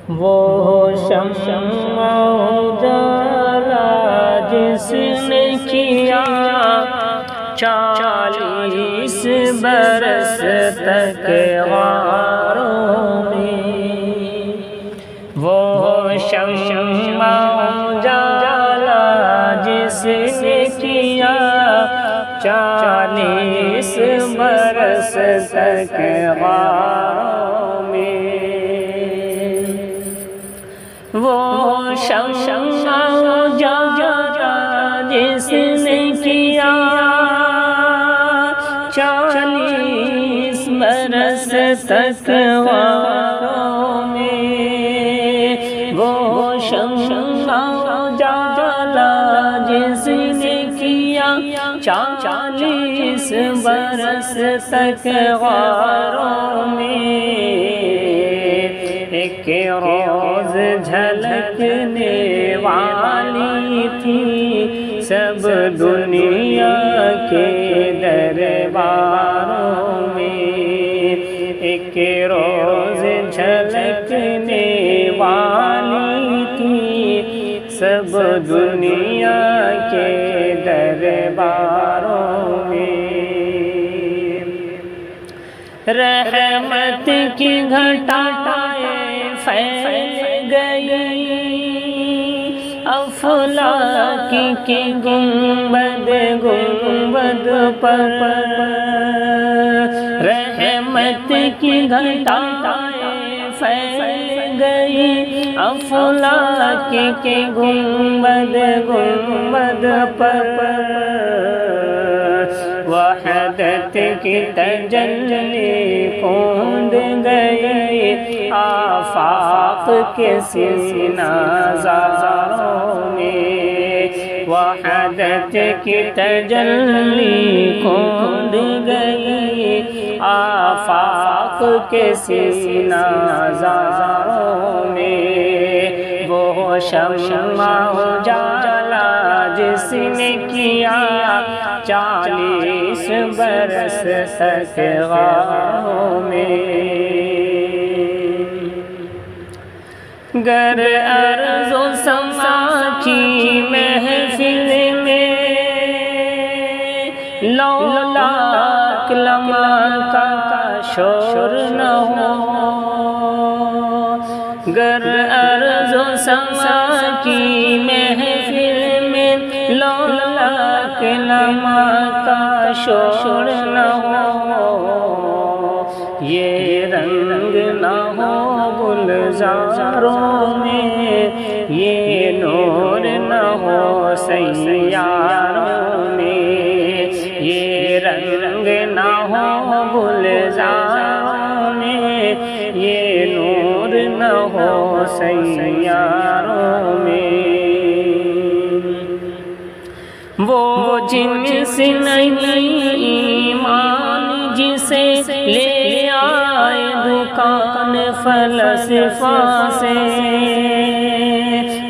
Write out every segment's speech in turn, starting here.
وہ شمع اجالا جس نے کیا 40 برس تک غاروں میں، وہ شمع اجالا جس نے کیا 40 برس تک غاروں میں، وہ شمع اجالا جس نے کیا 40 برس تک غاروں میں، وہ شمع اجالا جس نے کیا 40 برس تک غاروں میں، ایک روز جھلکنے والی تھی سب دنیا کے درباروں میں، ایک روز جھلکنے والی تھی سب دنیا کے درباروں میں، رحمت کی گھٹائیں پھیل گئی افلاک کی گنبد گنبد پر، رحمت کی گھٹائیں پھیل گئی افلاک کی گنبد گنبد پر، وحدت کی تجلی کوند گئی آفاق کے سینہ زاروں میں، وحدت کی تجلی کوند گئی آفاق کے سینہ زاروں میں، وہ شمع اجالا جس نے کیا 40 برس تک غاروں میں، گر ارض و سما کی محفل میں لولاک لمکا کا شور نہ ہو، گر ارض و سما کی محفل میں لولاک لمکا شور نہ ہو، یہ رنگ نہ ہو گلزاروں میں، یہ نور نہ ہو سیاروں میں، یہ رنگ نہ ہو گلزاروں میں، یہ نور نہ ہو سیاروں میں، وہ جنس نہیں ایمان جسے لے آئے دکان فلسفہ سے،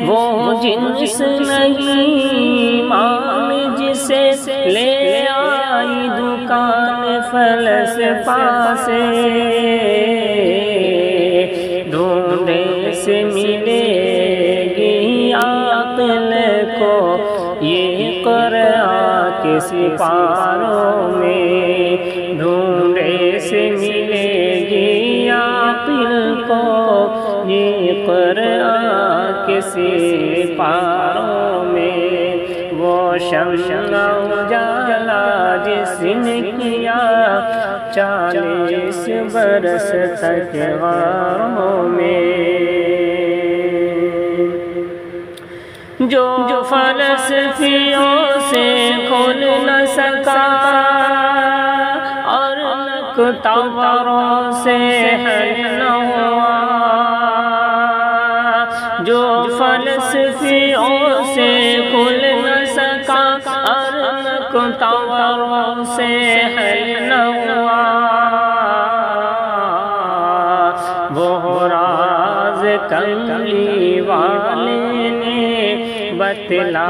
وہ جنس نہیں ایمان جسے لے آئی دکان فلسفہ سے، ڈھونڈے سے ملے گی عقل کو یہ قرآن کے سپاروں میں، ڈھونڈے سے ملے گی عقل کو یہ قرآن کے سپاروں میں، وہ شمع اجالا جس نے کیا 40 برس تک غاروں میں، جو فلسفیوں سے کھل نہ سکا اور نکتاوروں سے حل نہ ہوا، جو فلسفیوں سے کھل نہ سکا اور نکتاوروں سے حل نہ ہوا، وہ راز کملی والے نے بتلا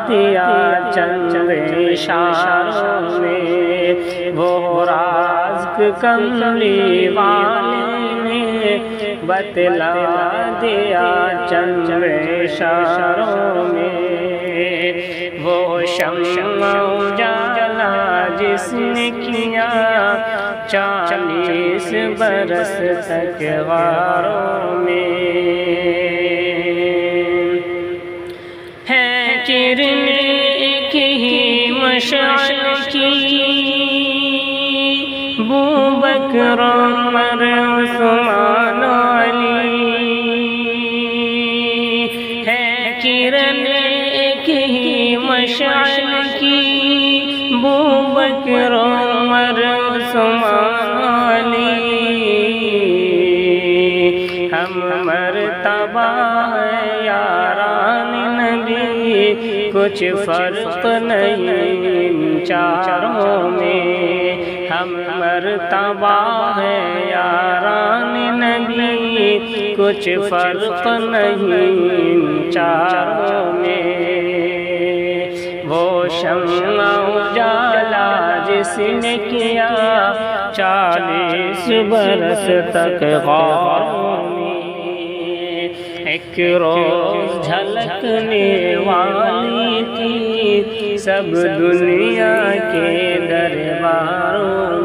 دیا چند اشاروں میں، وہ راز کملی والے نے بتلا دیا چند اشاروں میں، وہ شمع اجالا جس نے کیا 40 برس تک غاروں میں، ہے کرن ایک ہی مشعل کی ابوبکر عمر عثمان علی، ہے کرن ایک ہی مشعل کی ابوبکر عمر عثمان علی، ہم مرتبہ ہے یاران نبی، کچھ فرق نہیں ان چاروں میں، ہم مرتبہ ہے یاران نبی، کچھ فرق نہیں ان چاروں میں، وہ شمع اجالا جس نے کیا 40 برس تک غاروں میں، ایک روز جھلکنے والی تھی سب دنیا کے درباروں